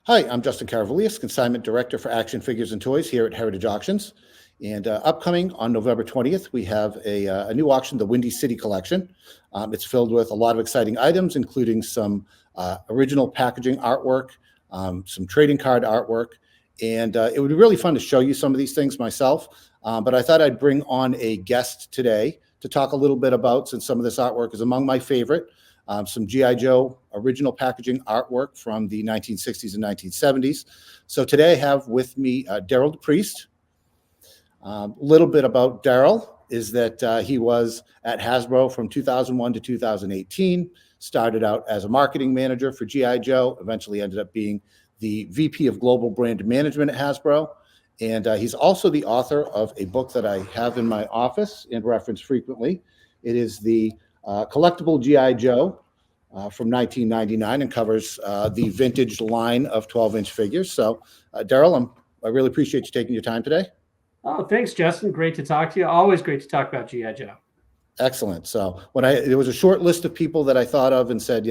Hi, I'm Justin Caravoulias, Consignment Director for Action Figures and Toys here at Heritage Auctions. And upcoming on November 20th, we have a new auction, the Windy City Collection. It's filled with a lot of exciting items, including some original packaging artwork, some trading card artwork, and it would be really fun to show you some of these things myself. But I thought I'd bring on a guest today to talk a little bit about, since some of this artwork is among my favorite, some G.I. Joe original packaging artwork from the 1960s and 1970s. So today I have with me Derryl DePriest. A little bit about Derryl is that he was at Hasbro from 2001 to 2018, started out as a marketing manager for G.I. Joe, eventually ended up being the VP of Global Brand Management at Hasbro. And he's also the author of a book that I have in my office and reference frequently. It is the Collectible G.I. Joe from 1999 and covers the vintage line of 12-inch figures. So, Derryl, I really appreciate you taking your time today. Oh, thanks, Justin. Great to talk to you. Always great to talk about G.I. Joe. Excellent. So there was a short list of people that I thought of and said,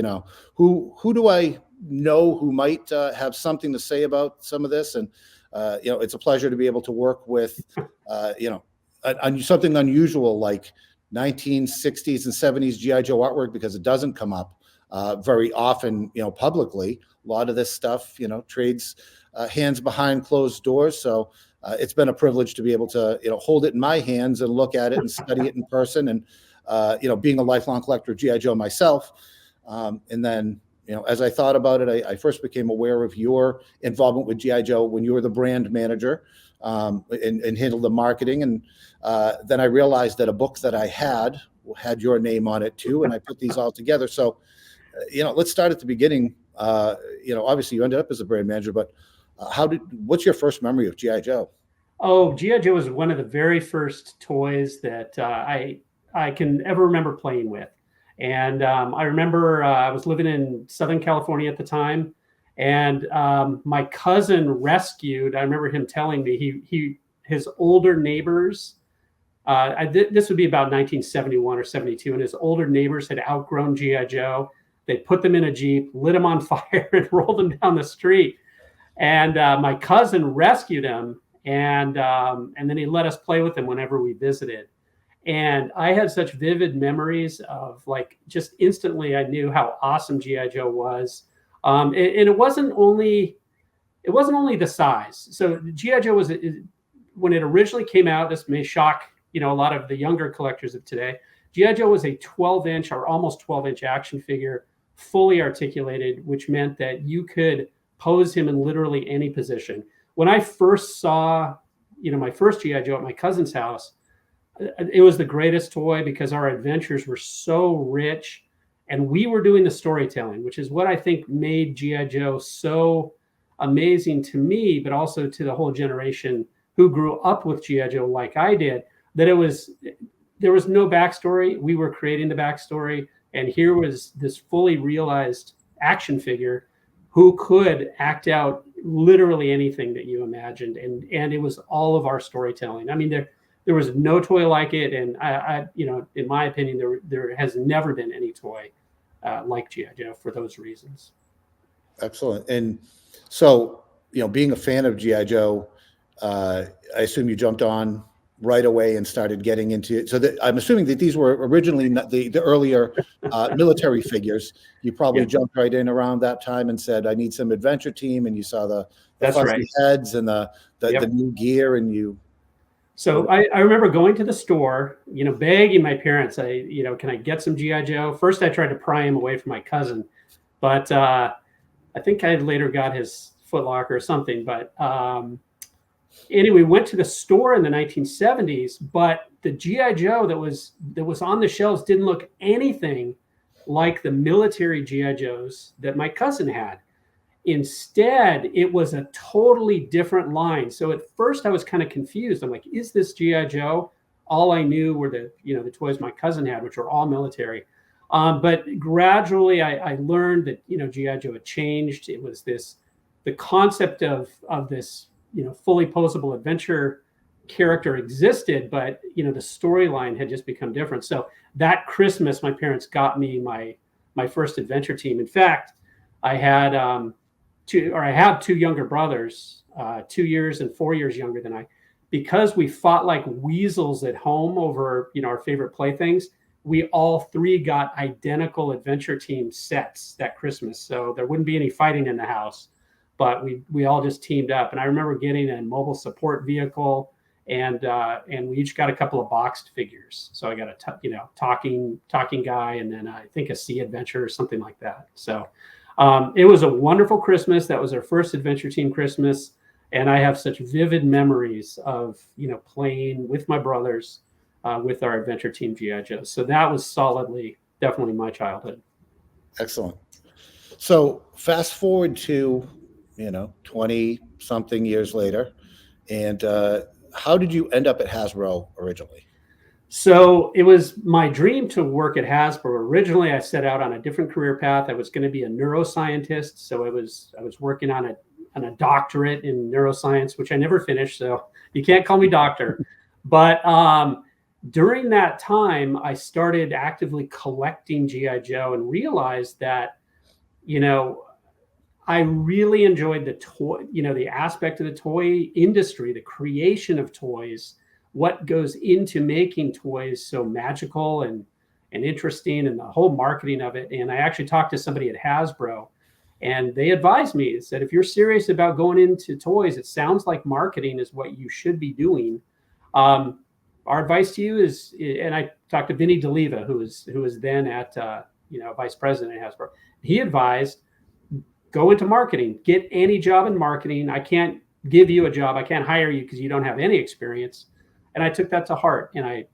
who do I know who might have something to say about some of this? And, it's a pleasure to be able to work with, something unusual like 1960s and 70s G.I. Joe artwork, because it doesn't come up very often, publicly. A lot of this stuff, trades hands behind closed doors. So it's been a privilege to be able to, hold it in my hands and look at it and study it in person. And, being a lifelong collector of G.I. Joe myself. And then, as I thought about it, I first became aware of your involvement with G.I. Joe when you were the brand manager and handled the marketing. And then I realized that a book that I had your name on it too. And I put these all together. So, let's start at the beginning. Obviously you ended up as a brand manager, but what's your first memory of G.I. Joe? Oh, G.I. Joe was one of the very first toys that I can ever remember playing with. And I remember I was living in Southern California at the time, and my cousin rescued. I remember him telling me his older neighbors. This would be about 1971 or 72, and his older neighbors had outgrown G.I. Joe. They put them in a Jeep, lit them on fire, and rolled them down the street. And my cousin rescued him, and then he let us play with him whenever we visited. And I had such vivid memories of, like, just instantly I knew how awesome G.I. Joe was. And it wasn't only the size. So G.I. Joe was, when it originally came out, this may shock, a lot of the younger collectors of today. G.I. Joe was a 12-inch or almost 12-inch action figure, fully articulated, which meant that you could pose him in literally any position. When I first saw, my first G.I. Joe at my cousin's house, it was the greatest toy because our adventures were so rich and we were doing the storytelling, which is what I think made G.I. Joe so amazing to me, but also to the whole generation who grew up with G.I. Joe like I did, that there was no backstory. We were creating the backstory. And here was this fully realized action figure who could act out literally anything that you imagined. And it was all of our storytelling. I mean, there was no toy like it. And I in my opinion, there has never been any toy like G.I. Joe for those reasons. Excellent. And so, being a fan of G.I. Joe, I assume you jumped on right away and started getting into it. So I'm assuming that these were originally the earlier military figures. You probably jumped right in around that time and said, I need some adventure team. And you saw the fuzzy heads and the new gear, and you. So I remember going to the store, begging my parents, can I get some G.I. Joe? First, I tried to pry him away from my cousin, but I think I later got his Foot Locker or something. But anyway, went to the store in the 1970s, but the G.I. Joe that was on the shelves didn't look anything like the military G.I. Joes that my cousin had. Instead, it was a totally different line. So at first I was kind of confused. I'm like, is this G.I. Joe? All I knew were the toys my cousin had, which were all military. But gradually I learned that, G.I. Joe had changed. It was the concept of this, fully posable adventure character existed, but, the storyline had just become different. So that Christmas, my parents got me my first adventure team. In fact, I had I have two younger brothers, 2 years and 4 years younger than I. Because we fought like weasels at home over, our favorite playthings, we all three got identical Adventure Team sets that Christmas. So there wouldn't be any fighting in the house, but we all just teamed up. And I remember getting a mobile support vehicle, and we each got a couple of boxed figures. So I got a talking guy, and then I think a sea adventure or something like that. So it was a wonderful Christmas. That was our first Adventure Team Christmas. And I have such vivid memories of, playing with my brothers with our Adventure Team G.I. Joes. So that was definitely my childhood. Excellent. So fast forward to, 20 something years later. And how did you end up at Hasbro originally? So it was my dream to work at Hasbro. Originally, I set out on a different career path. I was going to be a neuroscientist. So I was working on a doctorate in neuroscience, which I never finished. So you can't call me doctor. But during that time, I started actively collecting G.I. Joe and realized that, I really enjoyed the toy, the aspect of the toy industry, the creation of toys, what goes into making toys so magical and interesting, and the whole marketing of it. And I actually talked to somebody at Hasbro, and they advised me, said, if you're serious about going into toys, it sounds like marketing is what you should be doing. Our advice to you is, and I talked to Vinny DeLiva, who was then at, vice president at Hasbro. He advised, go into marketing, get any job in marketing. I can't give you a job. I can't hire you because you don't have any experience. And I took that to heart, and I,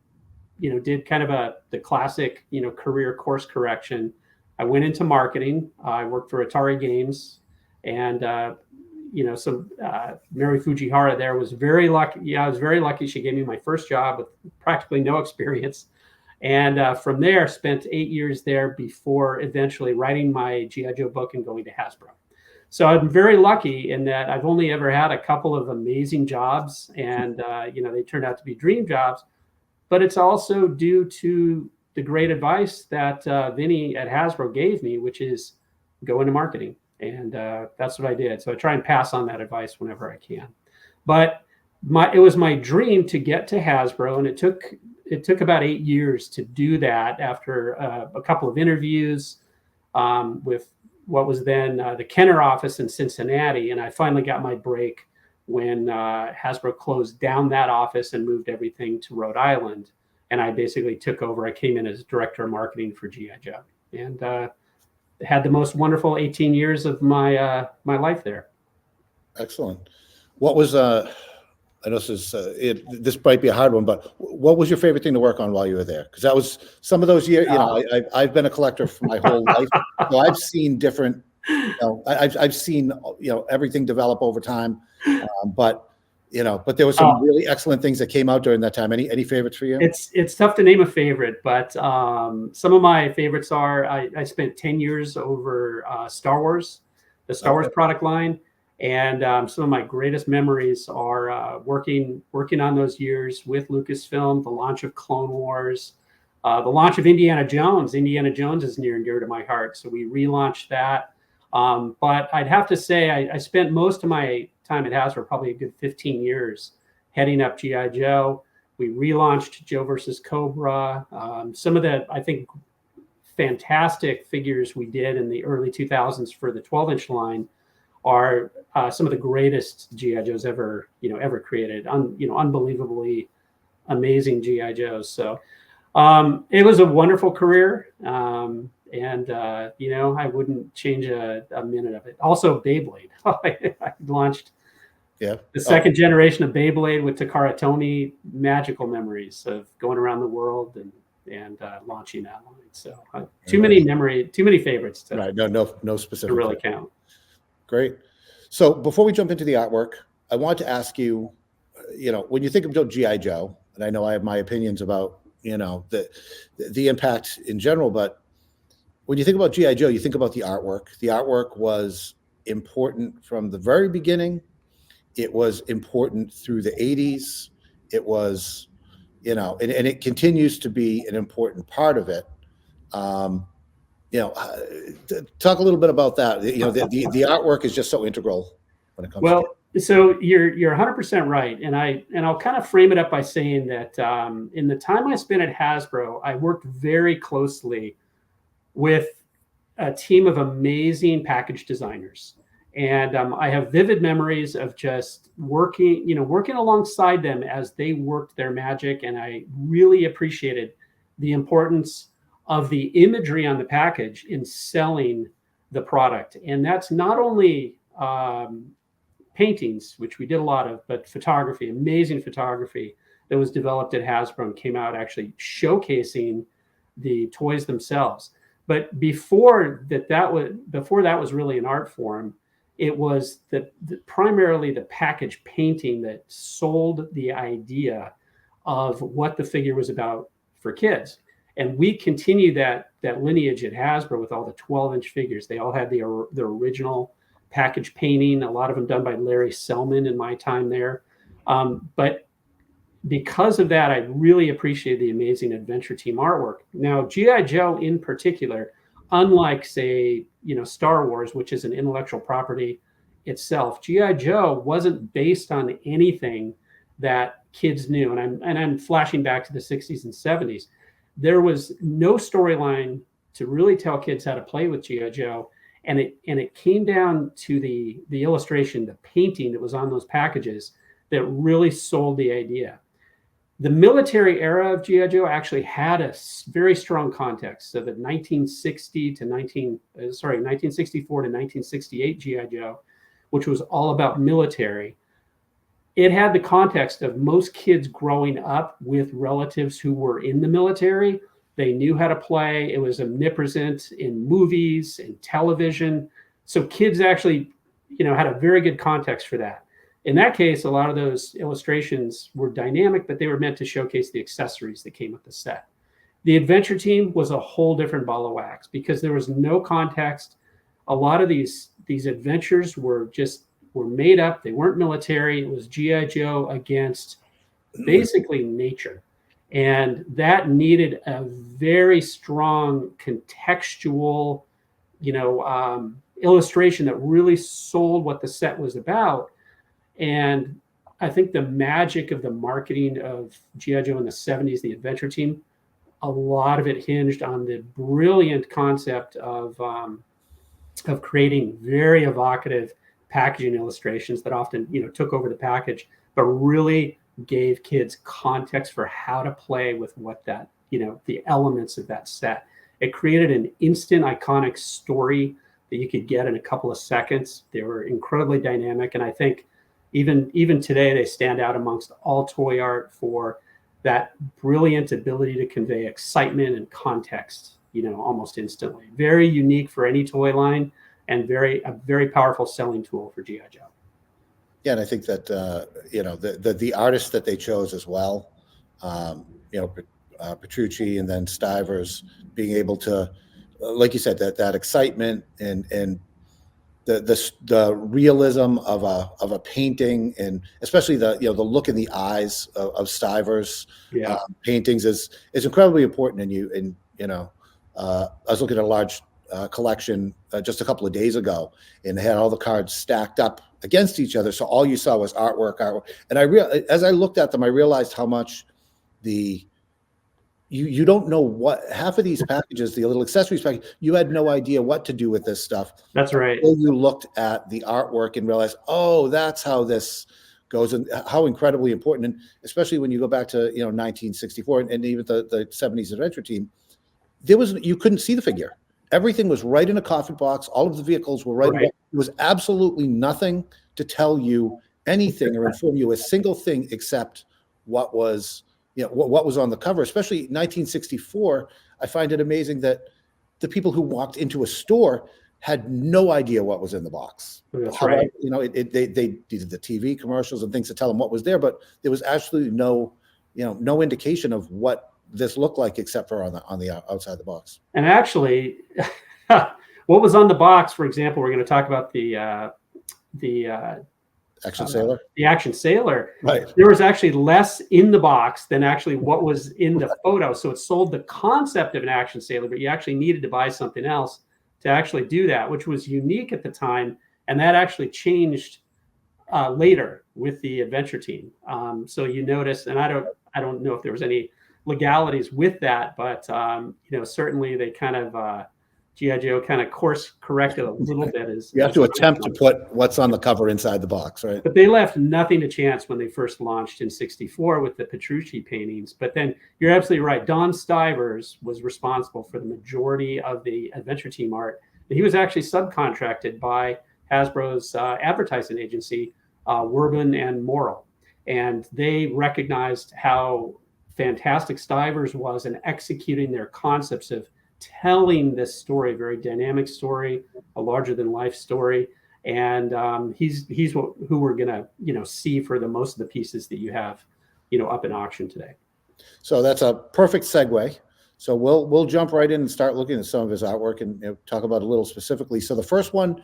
did kind of the classic, career course correction. I went into marketing. I worked for Atari Games, and Mary Fujihara there was very lucky. Yeah, I was very lucky. She gave me my first job with practically no experience, and from there spent 8 years there before eventually writing my G.I. Joe book and going to Hasbro. So I'm very lucky in that I've only ever had a couple of amazing jobs, and they turned out to be dream jobs. But it's also due to the great advice that Vinny at Hasbro gave me, which is go into marketing. And that's what I did. So I try and pass on that advice whenever I can. But it was my dream to get to Hasbro, and it took about 8 years to do that after a couple of interviews with what was then the Kenner office in Cincinnati. And I finally got my break when Hasbro closed down that office and moved everything to Rhode Island. And I basically took over. I came in as director of marketing for G.I. Joe, and had the most wonderful 18 years of my life there. Excellent. What was I know this might be a hard one, but what was your favorite thing to work on while you were there? Because that was some of those years. I've been a collector for my whole life, so I've seen different. I've seen everything develop over time, but there were some really excellent things that came out during that time. Any favorites for you? It's tough to name a favorite, but some of my favorites are I spent 10 years over Star Wars, the Star Wars product line. And some of my greatest memories are working on those years with Lucasfilm, the launch of Clone Wars, the launch of Indiana Jones. Indiana Jones is near and dear to my heart, so we relaunched that. But I'd have to say I spent most of my time at Hasbro, probably a good 15 years, heading up G.I. Joe. We relaunched Joe versus Cobra. Some of the, I think, fantastic figures we did in the early 2000s for the 12-inch line are some of the greatest G.I. Joes ever created. Unbelievably amazing G.I. Joes. So it was a wonderful career, and I wouldn't change a minute of it. Also, Beyblade. I launched the second generation of Beyblade with Takara Tomy. Magical memories of going around the world and launching that line. So too many favorites to right. No specific to really count. Great. So before we jump into the artwork, I want to ask you, when you think of G.I. Joe, and I know I have my opinions about, the impact in general, but when you think about G.I. Joe, you think about the artwork. The artwork was important from the very beginning. It was important through the 80s. It was, and it continues to be an important part of it. talk a little bit about that. The artwork is just so integral when it comes Well, to. so you're 100% right, and I'll kind of frame it up by saying that in the time I spent at Hasbro, I worked very closely with a team of amazing package designers, and I have vivid memories of just working alongside them as they worked their magic, and I really appreciated the importance of the imagery on the package in selling the product, and that's not only paintings, which we did a lot of, but photography, amazing photography that was developed at Hasbro and came out actually showcasing the toys themselves. But before that was really an art form, it was primarily the package painting that sold the idea of what the figure was about for kids. And we continue that lineage at Hasbro with all the 12-inch figures. They all had the original package painting, a lot of them done by Larry Selman in my time there. But because of that, I really appreciate the amazing Adventure Team artwork. Now, G.I. Joe in particular, unlike, say, Star Wars, which is an intellectual property itself, G.I. Joe wasn't based on anything that kids knew. And I'm flashing back to the 60s and 70s. There was no storyline to really tell kids how to play with G.I. Joe. And it came down to the illustration, the painting that was on those packages that really sold the idea. The military era of G.I. Joe actually had a very strong context. So that 1964 to 1968 G.I. Joe, which was all about military, it had the context of most kids growing up with relatives who were in the military. They knew how to play. It was omnipresent in movies and television. So kids actually, had a very good context for that. In that case, a lot of those illustrations were dynamic, but they were meant to showcase the accessories that came with the set. The Adventure Team was a whole different ball of wax because there was no context. A lot of these adventures were made up. They weren't military. It was G.I. Joe against basically nature. And that needed a very strong contextual, illustration that really sold what the set was about. And I think the magic of the marketing of G.I. Joe in the 70s, the Adventure Team, a lot of it hinged on the brilliant concept of creating very evocative packaging illustrations that often, took over the package, but really gave kids context for how to play with what that, the elements of that set. It created an instant iconic story that you could get in a couple of seconds. They were incredibly dynamic. And I think even today, they stand out amongst all toy art for that brilliant ability to convey excitement and context, almost instantly. Very unique for any toy line and a very powerful selling tool for G.I. Joe. Yeah, and I think that the artists that they chose as well, Petrucci and then Stivers, being able to, like you said, that excitement and the realism of a painting, and especially the look in the eyes of Stivers paintings is incredibly important. And I was looking at a large collection just a couple of days ago, and they had all the cards stacked up against each other. So all you saw was artwork. And as I looked at them, I realized how much you don't know what half of these packages, the little accessories package, you had no idea what to do with this stuff. That's right. Until you looked at the artwork and realized, oh, that's how this goes, and how incredibly important. And especially when you go back to 1964 and even the 70s Adventure Team, you couldn't see the figure. Everything was right in a coffin box. All of the vehicles were right. There was absolutely nothing to tell you anything or inform you a single thing except what was what was on the cover. Especially 1964, I find it amazing that the people who walked into a store had no idea what was in the box. That's right. They did the TV commercials and things to tell them what was there, but there was absolutely no indication of what this looked like except for on the outside the box. And actually, what was on the box, for example, we're going to talk about the Action Sailor. The Action Sailor, Right. there was actually less in the box than actually what was in the photo. So it sold the concept of an Action Sailor, but you actually needed to buy something else to actually do that, which was unique at the time. And that actually changed later with the Adventure Team. So you notice, and I don't know if there was any legalities with that, but certainly they kind of G.I. Joe kind of course corrected a little bit. You have to attempt to put what's on the cover inside the box, right? But they left nothing to chance when they first launched in '64 with the Petrucci paintings. But then you're absolutely right. Don Stivers was responsible for the majority of the Adventure Team art. And he was actually subcontracted by Hasbro's advertising agency, Werben and Morrill. And they recognized how fantastic Stivers was in executing their concepts of telling this story, very dynamic story, a larger than life story. And he's who we're gonna see for the most of the pieces that you have up in auction today. So that's a perfect segue. So we'll jump right in and start looking at some of his artwork and talk about a little specifically. So the first one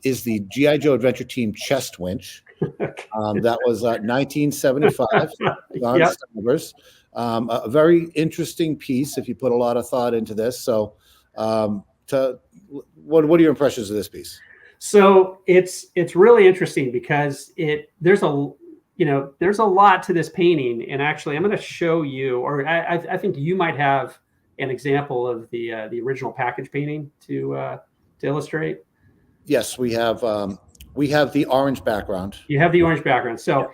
is the G.I. Joe Adventure Team chest winch. That was 1975. Don Yep. Stivers. A very interesting piece if you put a lot of thought into this. So what are your impressions of this piece? So it's really interesting because there's a lot to this painting, and actually I'm going to show you, or I think you might have an example of the original package painting to illustrate. Yes, we have the orange background. You have the orange background. So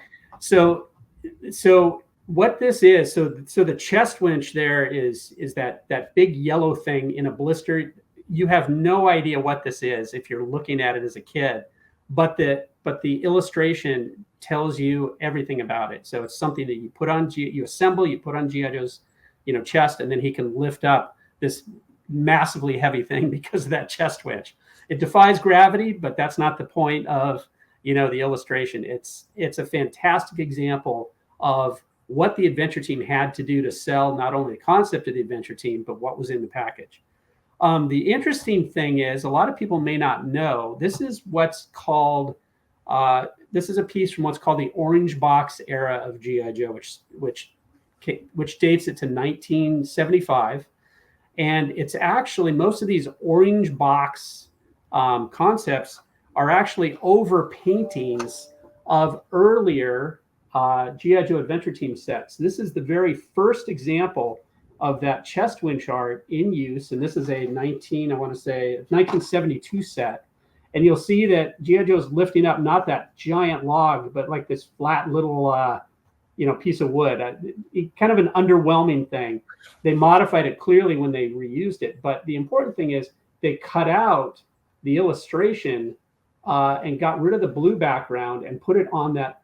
what this is, so the chest winch there is that big yellow thing in a blister. You have no idea what this is if you're looking at it as a kid, but the illustration tells you everything about it. So it's something that you put on, you assemble, you put on G.I. Joe's, chest, and then he can lift up this massively heavy thing because of that chest winch. It defies gravity, but that's not the point of, the illustration. It's a fantastic example of what the Adventure Team had to do to sell not only the concept of the Adventure Team, but what was in the package. The interesting thing is, a lot of people may not know, this is what's called, this is a piece from what's called the Orange Box era of G.I. Joe, which dates it to 1975. And it's actually, most of these Orange Box concepts are actually over paintings of earlier G.I. Joe Adventure Team sets. This is the very first example of that chest winch art in use, and this is a 1972 set. And you'll see that G.I. Joe's lifting up not that giant log, but like this flat little piece of wood. Kind of an underwhelming thing. They modified it clearly when they reused it, but the important thing is they cut out the illustration and got rid of the blue background and put it on that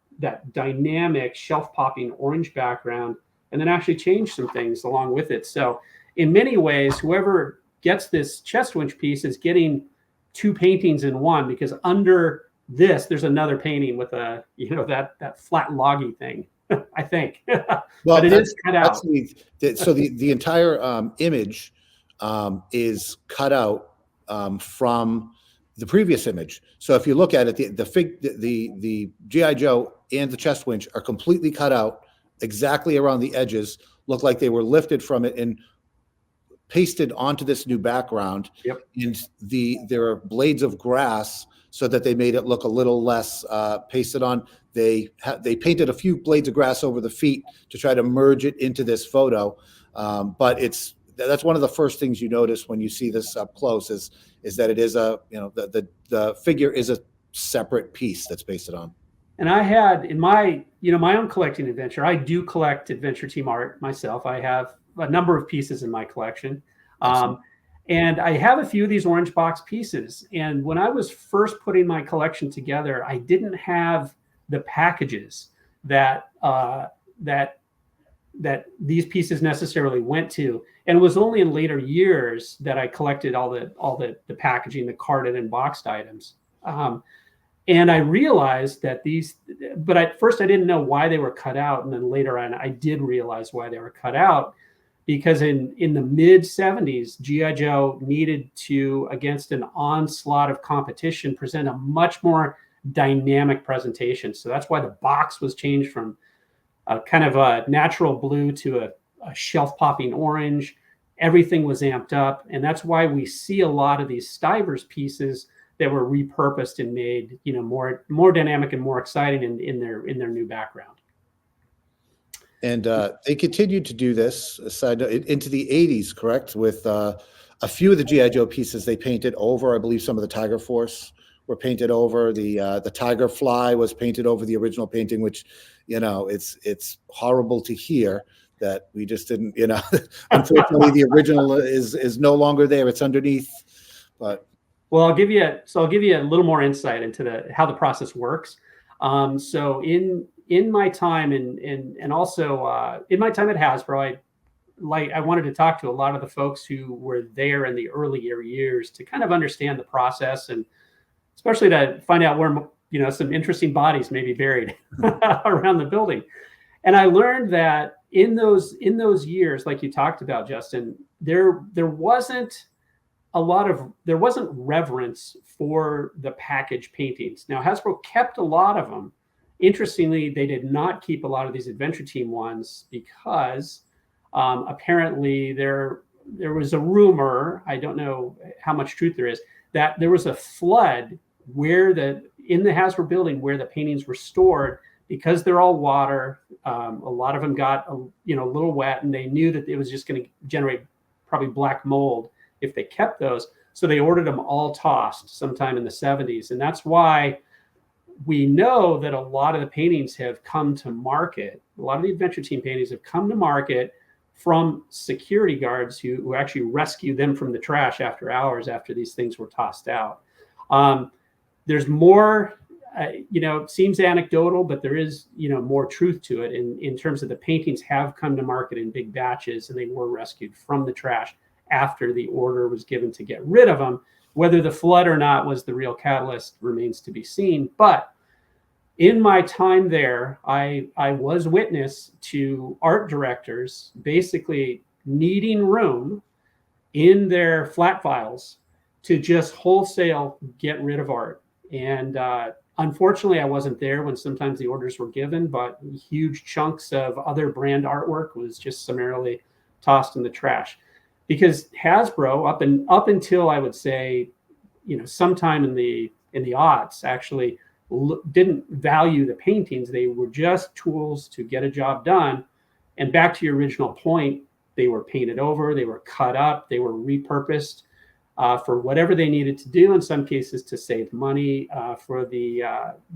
dynamic shelf-popping orange background, and then actually changed some things along with it. So in many ways, whoever gets this chest winch piece is getting two paintings in one, because under this, there's another painting with that flat loggy thing, I think. Well, but it is cut out. So the entire image is cut out from the previous image. So if you look at it, the G.I. Joe and the chest winch are completely cut out, exactly around the edges, look like they were lifted from it and pasted onto this new background. Yep. And there are blades of grass so that they made it look a little less pasted on. They painted a few blades of grass over the feet to try to merge it into this photo. But that's one of the first things you notice when you see this up close is that it is the figure is a separate piece that's pasted on. And I had in my own collecting adventure, I do collect Adventure Team art myself. I have a number of pieces in my collection. And I have a few of these orange box pieces. And when I was first putting my collection together, I didn't have the packages that these pieces necessarily went to. And it was only in later years that I collected all the packaging, the carded and boxed items. And I realized that but at first I didn't know why they were cut out. And then later on, I did realize why they were cut out, because in the mid 70s, G.I. Joe needed to, against an onslaught of competition, present a much more dynamic presentation. So that's why the box was changed from a kind of a natural blue to a shelf popping orange. Everything was amped up. And that's why we see a lot of these Stivers pieces that were repurposed and made, more dynamic and more exciting in their new background. And they continued to do this into the 80s, correct? With a few of the G.I. Joe pieces they painted over. I believe some of the Tiger Force were painted over. The Tiger Fly was painted over the original painting, which, it's horrible to hear that we just didn't, unfortunately the original is no longer there. It's underneath. But well, I'll give you a little more insight into how the process works. So in my time and also in my time at Hasbro, I wanted to talk to a lot of the folks who were there in the earlier years to kind of understand the process, and especially to find out where some interesting bodies may be buried around the building. And I learned that in those years, like you talked about, Justin, there wasn't reverence for the package paintings. Now, Hasbro kept a lot of them. Interestingly, they did not keep a lot of these Adventure Team ones because apparently there was a rumor, I don't know how much truth there is, that there was a flood in the Hasbro building where the paintings were stored, because they're all water. A lot of them got a little wet, and they knew that it was just going to generate probably black mold if they kept those. So they ordered them all tossed sometime in the 70s. And that's why we know that a lot of the paintings have come to market. A lot of the Adventure Team paintings have come to market from security guards who actually rescue them from the trash after hours after these things were tossed out. There's more, it seems anecdotal, but there is, more truth to it in terms of the paintings have come to market in big batches, and they were rescued from the trash after the order was given to get rid of them. Whether the flood or not was the real catalyst remains to be seen. But in my time there, I was witness to art directors basically needing room in their flat files to just wholesale get rid of art. And unfortunately, I wasn't there when sometimes the orders were given, but huge chunks of other brand artwork was just summarily tossed in the trash. Because Hasbro, up until I would say, sometime in the aughts, actually didn't value the paintings. They were just tools to get a job done. And back to your original point, they were painted over, they were cut up, they were repurposed for whatever they needed to do. In some cases, to save money. For the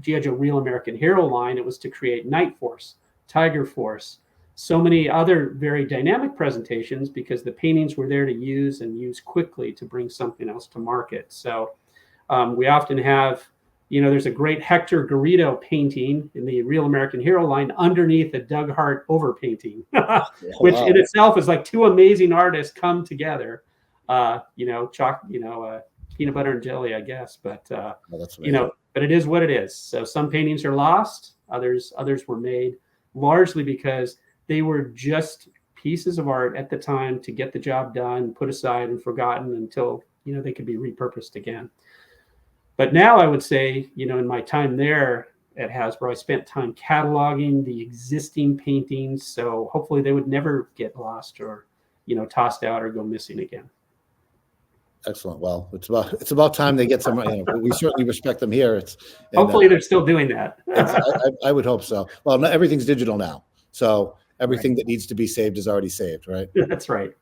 G.I. Joe Real American Hero line, it was to create Night Force, Tiger Force, so many other very dynamic presentations, because the paintings were there to use quickly to bring something else to market. So we often have, there's a great Hector Garrido painting in the Real American Hero line underneath a Doug Hart overpainting, which in itself is like two amazing artists come together. Peanut butter and jelly, I guess, but but it is what it is. So some paintings are lost, others were made, largely because they were just pieces of art at the time to get the job done, put aside and forgotten until, they could be repurposed again. But now I would say, in my time there at Hasbro, I spent time cataloging the existing paintings. So hopefully they would never get lost or, tossed out or go missing again. Excellent. Well, it's about time they get some. We certainly respect them here. Hopefully they're still doing that. I would hope so. Well, no, everything's digital now, so everything that needs to be saved is already saved, right? That's right.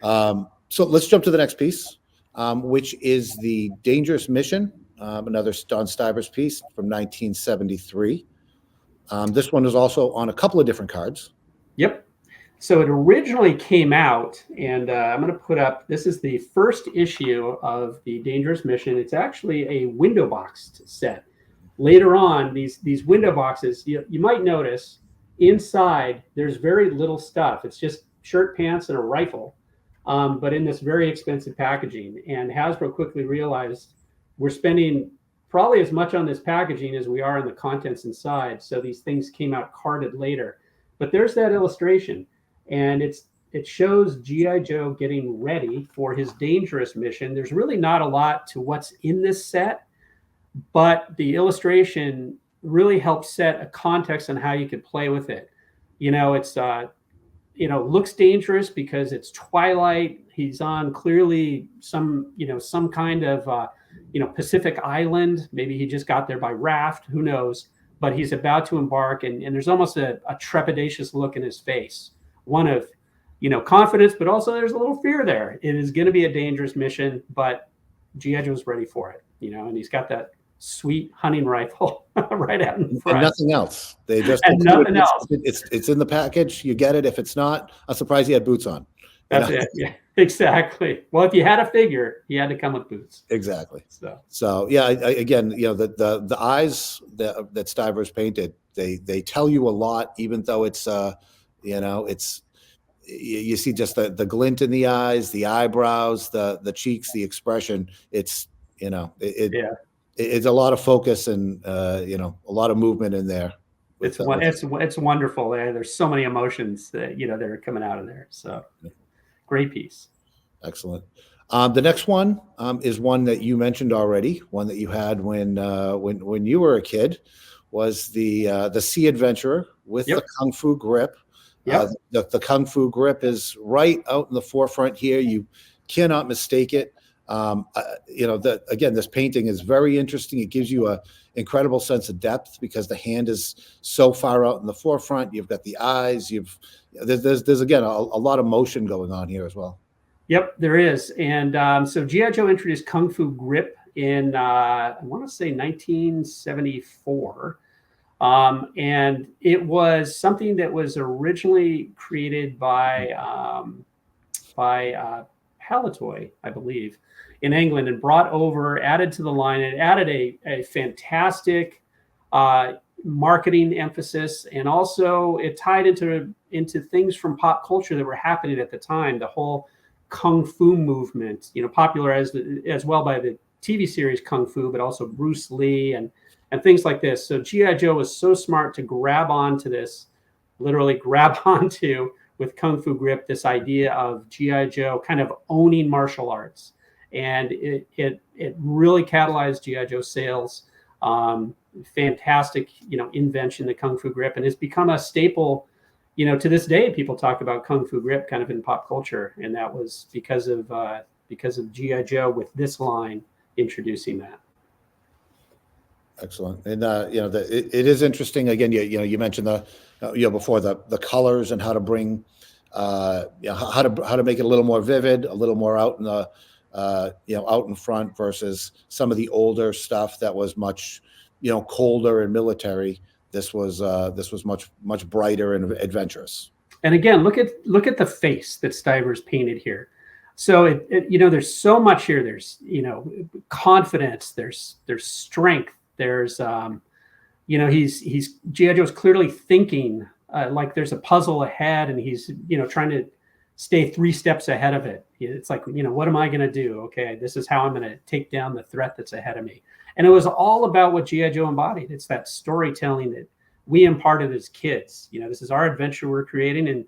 So let's jump to the next piece, which is the Dangerous Mission, another Don Stivers piece from 1973. This one is also on a couple of different cards. Yep. So it originally came out, and I'm going to put up, this is the first issue of the Dangerous Mission. It's actually a window boxed set. Later on, these window boxes, you might notice inside there's very little stuff. It's just shirt, pants, and a rifle, but in this very expensive packaging. And Hasbro quickly realized we're spending probably as much on this packaging as we are on the contents inside. So these things came out carded later. But there's that illustration. And it shows G.I. Joe getting ready for his Dangerous Mission. There's really not a lot to what's in this set. but the illustration really helps set a context on how you could play with it. It's looks dangerous because it's twilight. He's on clearly some kind of Pacific island. Maybe he just got there by raft, who knows, but he's about to embark, and there's almost a trepidatious look in his face, one of confidence, but also there's a little fear there. It is going to be a dangerous mission, but G.I. Joe's ready for it, and he's got that sweet hunting rifle right out in front. And nothing else. They just and nothing else. It's in the package. You get it. If it's not, I'm surprised he had boots on. That's it. Yeah, exactly. Well, if you had a figure, he had to come with boots. Exactly. So yeah. Again, the eyes that Stivers painted, they tell you a lot, even though it's you see just the glint in the eyes, the eyebrows, the cheeks, the expression. It's it's a lot of focus and a lot of movement in there. It's wonderful. There's so many emotions that that are coming out of there. So great piece. Excellent. The next one is one that you mentioned already. One that you had when you were a kid was the Sea Adventurer with the Kung Fu grip. Yep. The Kung Fu grip is right out in the forefront here. You cannot mistake it. Again, this painting is very interesting. It gives you an incredible sense of depth because the hand is so far out in the forefront. You've got the eyes. There's again a lot of motion going on here as well. Yep, there is. And so G.I. Joe introduced Kung Fu grip in I want to say 1974. And it was something that was originally created by Palitoy, I believe, in England, and brought over, added to the line. It added a fantastic marketing emphasis, and also it tied into things from pop culture that were happening at the time. The whole Kung Fu movement, popularized as well by the TV series Kung Fu, but also Bruce Lee and things like this. So G.I. Joe was so smart to literally grab onto with Kung Fu grip, this idea of G.I. Joe kind of owning martial arts. And it really catalyzed G.I. Joe sales. Fantastic, invention, the Kung Fu grip, and it's become a staple. To this day, people talk about Kung Fu grip kind of in pop culture, and that was because of G.I. Joe with this line introducing that. Excellent. And it is interesting. Again, you mentioned before the colors and how to bring how to make it a little more vivid, a little more out in the out in front versus some of the older stuff that was much colder and military. This was much brighter and adventurous. And again, look at the face that Stivers painted here. So there's so much here. There's confidence. There's strength. There's he's G.I. Joe's clearly thinking like there's a puzzle ahead, and he's trying to stay 3 steps ahead of it. It's like, what am I going to do? Okay, this is how I'm going to take down the threat that's ahead of me. And it was all about what G.I. Joe embodied. It's that storytelling that we imparted as kids. This is our adventure we're creating, and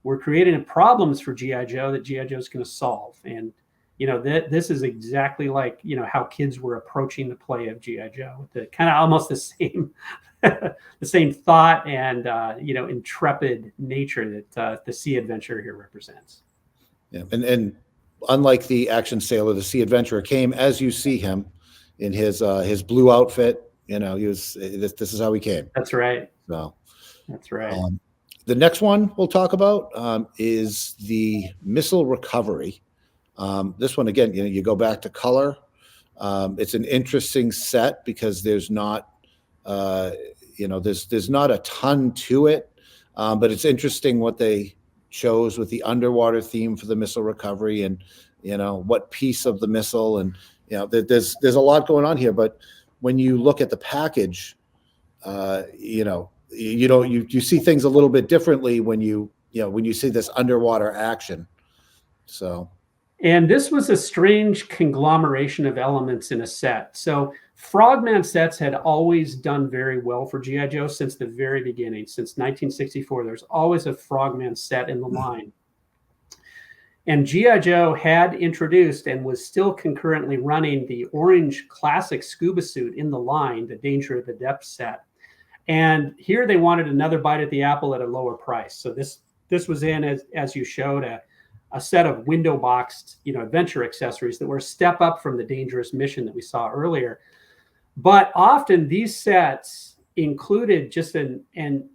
we're creating problems for G.I. Joe that G.I. Joe is going to solve. And this is exactly like how kids were approaching the play of G.I. Joe, with the kind of almost the same the same thought and intrepid nature that the Sea Adventurer here represents. Yeah, and unlike the action sailor, the Sea Adventurer came as you see him in his blue outfit. He was this is how he came. That's right. So that's right. The next one we'll talk about is the missile recovery. This one, again, you go back to color. It's an interesting set because there's not, there's not a ton to it, but it's interesting what they chose with the underwater theme for the missile recovery, and what piece of the missile, and there's a lot going on here. But when you look at the package, you see things a little bit differently when you see this underwater action. So. And this was a strange conglomeration of elements in a set. So Frogman sets had always done very well for G.I. Joe since the very beginning. Since 1964, there's always a Frogman set in the line. And G.I. Joe had introduced and was still concurrently running the orange classic scuba suit in the line, the Danger of the Depths set. And here they wanted another bite at the apple at a lower price. So this was in, as you showed, a set of window boxed, adventure accessories that were a step up from the Dangerous Mission that we saw earlier. But often these sets included just an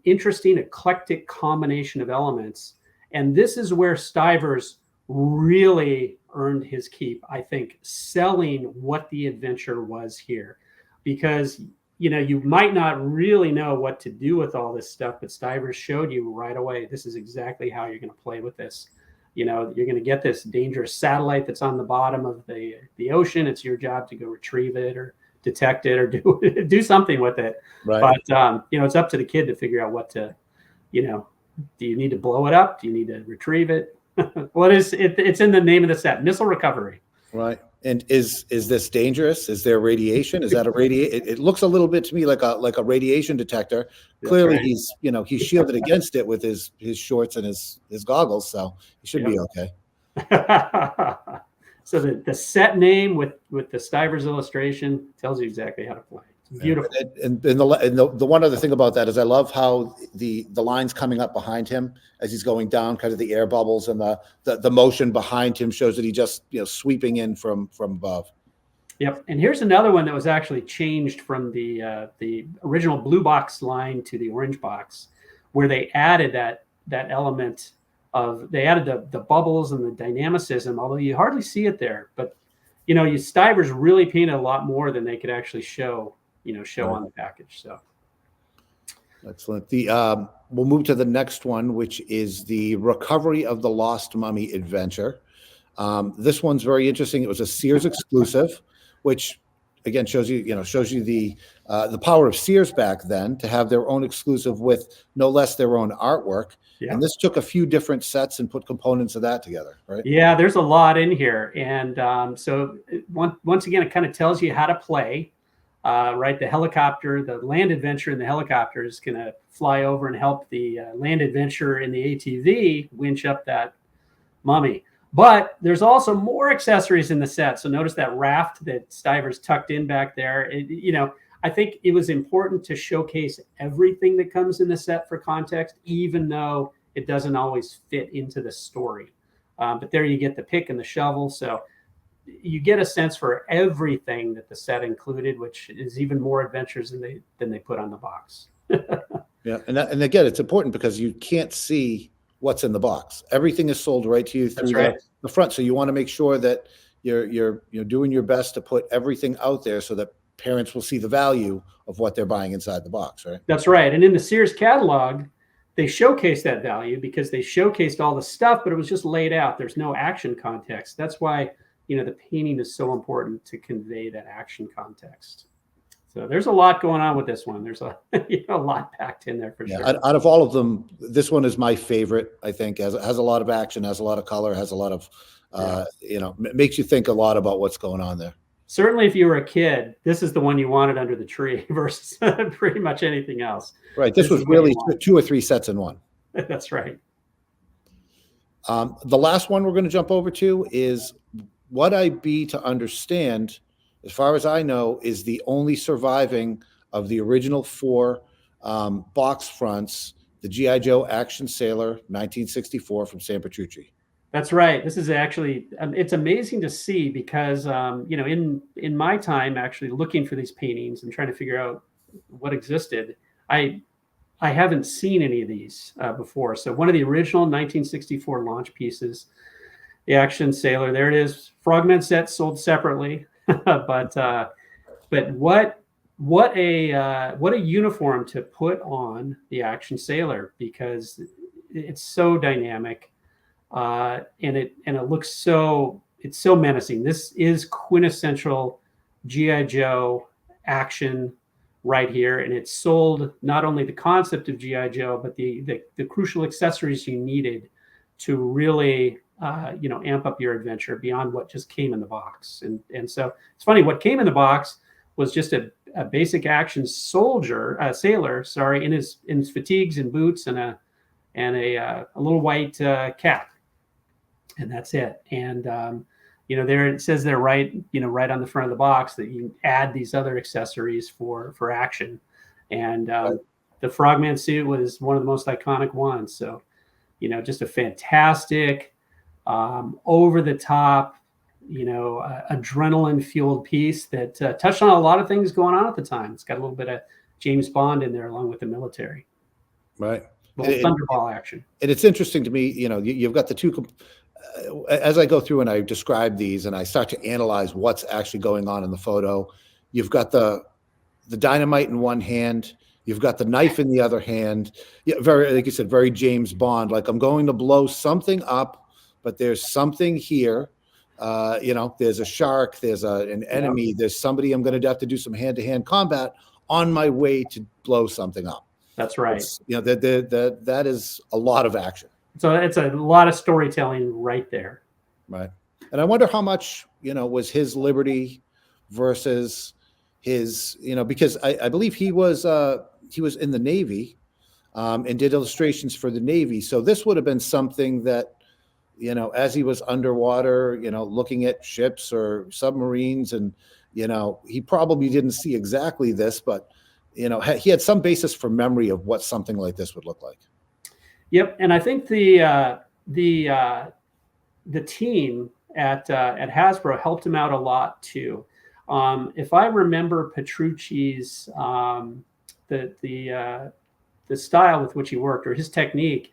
interesting eclectic combination of elements. And this is where Stivers really earned his keep, I think, selling what the adventure was here. Because, you might not really know what to do with all this stuff, but Stivers showed you right away, this is exactly how you're going to play with this. You're going to get this dangerous satellite that's on the bottom of the ocean. It's your job to go retrieve it or detect it or do something with it. Right. But, it's up to the kid to figure out what to, do you need to blow it up? Do you need to retrieve it? Well, it's in the name of the set, missile recovery. Right. And is this dangerous? Is there radiation? Is that a it looks a little bit to me like a radiation detector. That's Clearly right. he's shielded against it with his shorts and his goggles, so he should be okay. So the set name with the Stivers illustration tells you exactly how to play. It's beautiful. And the one other thing about that is I love how the lines coming up behind him as he's going down, kind of the air bubbles, and the motion behind him shows that he just sweeping in from above. Yep. And here's another one that was actually changed from the original blue box line to the orange box, where they added that element of, they added the bubbles and the dynamicism, although you hardly see it there. But Stivers really painted a lot more than they could actually show on the package. So excellent. We'll move to the next one, which is the Recovery of the Lost Mummy adventure. This one's very interesting. It was a Sears exclusive, which again shows you the power of Sears back then to have their own exclusive with no less their own artwork. Yeah. And this took a few different sets and put components of that together, right? Yeah, there's a lot in here. And so once again, it kind of tells you how to play. Right, the helicopter, the land adventure in the helicopter is going to fly over and help the land adventure in the ATV winch up that mummy. But there's also more accessories in the set. So notice that raft that Stivers tucked in back there. I think it was important to showcase everything that comes in the set for context, even though it doesn't always fit into the story. But there you get the pick and the shovel. So you get a sense for everything that the set included, which is even more adventures than they put on the box. Yeah, and again, it's important because you can't see what's in the box. Everything is sold right to you through the front, so you want to make sure that you're doing your best to put everything out there so that parents will see the value of what they're buying inside the box, right? That's right. And in the Sears catalog, they showcased that value because they showcased all the stuff, but it was just laid out. There's no action context. That's why the painting is so important to convey that action context. So there's a lot going on with this one. There's a lot packed in there for sure. Out of all of them, this one is my favorite. I think has a lot of action, has a lot of color, has a lot of makes you think a lot about what's going on there. Certainly, if you were a kid, this is the one you wanted under the tree versus pretty much anything else. Right. This was really 2 or 3 sets in one. That's right. The last one we're going to jump over to is what I be to understand, as far as I know, is the only surviving of the original 4 box fronts, the G.I. Joe Action Sailor 1964 from San Petrucci. That's right. This is actually, it's amazing to see because, in my time actually looking for these paintings and trying to figure out what existed, I haven't seen any of these before. So one of the original 1964 launch pieces, the Action Sailor, there it is. Frogman set sold separately, but what a uniform to put on the Action Sailor, because it's so dynamic, and it looks so menacing. This is quintessential G.I. Joe action right here, and it sold not only the concept of G.I. Joe, but the crucial accessories you needed to really amp up your adventure beyond what just came in the box. And so it's funny, what came in the box was just a basic action sailor, in his fatigues and boots and a little white cap. and that's it. And there it says there, right, right on the front of the box, that you add these other accessories for action. And Right. the Frogman suit was one of the most iconic ones. So just a fantastic, over the top, adrenaline fueled piece that touched on a lot of things going on at the time. It's got a little bit of James Bond in there along with the military, Right. little Thunderball action. And it's interesting to me, you've got the two, as I go through and I describe these and I start to analyze what's actually going on in the photo, you've got the dynamite in one hand, you've got the knife in the other hand. Yeah, very, like you said, very James Bond, like I'm going to blow something up, but there's something here. There's a shark, there's an enemy, there's somebody I'm going to have to do some hand-to-hand combat on my way to blow something up. That's right. That is a lot of action. So it's a lot of storytelling right there. Right. And I wonder how much, was his liberty versus his, because I believe he was in the Navy and did illustrations for the Navy. So this would have been something that, as he was underwater, looking at ships or submarines, and, he probably didn't see exactly this, but, he had some basis for memory of what something like this would look like. Yep. And I think the team at Hasbro helped him out a lot too. If I remember Petrucci's, the style with which he worked, or his technique,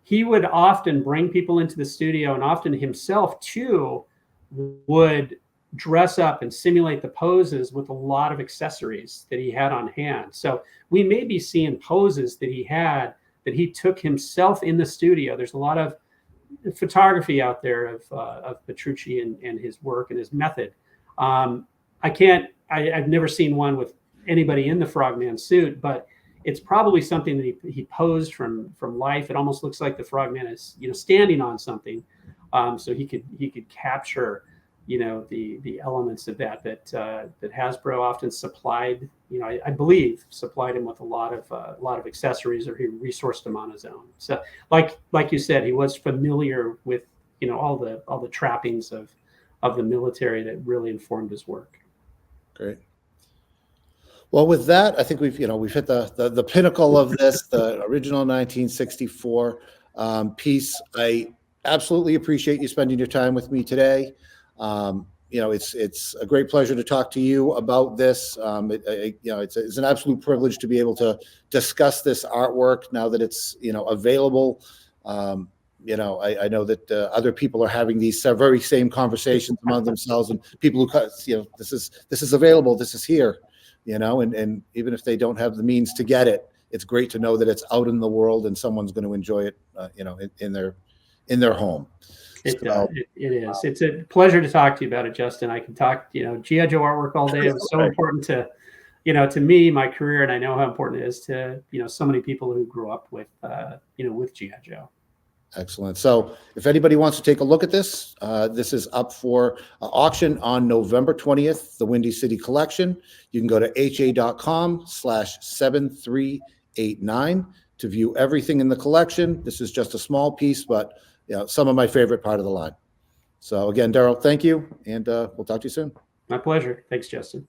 he would often bring people into the studio, and often himself too would dress up and simulate the poses with a lot of accessories that he had on hand. So we may be seeing poses that he had that he took himself in the studio. There's a lot of photography out there of Petrucci and his work and his method. I've never seen one with anybody in the Frogman suit, but it's probably something that he posed from life. It almost looks like the Frogman is, standing on something. So he could capture, the elements of that Hasbro often supplied, I believe supplied him with a lot of accessories, or he resourced them on his own. So like you said, he was familiar with, all the trappings of the military that really informed his work. Great. Well, with that, I think we've hit the pinnacle of this, the original 1964 piece. I absolutely appreciate you spending your time with me today. It's a great pleasure to talk to you about this. It's an absolute privilege to be able to discuss this artwork now that it's available. I know that other people are having these very same conversations among themselves, and people who this is available, this is here. And even if they don't have the means to get it, it's great to know that it's out in the world and someone's going to enjoy it, in their home. It is. It's a pleasure to talk to you about it, Justin. I can talk, G.I. Joe artwork all day. It was so important to, to me, my career, and I know how important it is to, so many people who grew up with, with G.I. Joe. Excellent. So if anybody wants to take a look at this, this is up for auction on November 20th, the Windy City Collection. You can go to ha.com/7389 to view everything in the collection. This is just a small piece, but some of my favorite part of the line. So again, Derryl, thank you, and we'll talk to you soon. My pleasure. Thanks, Justin.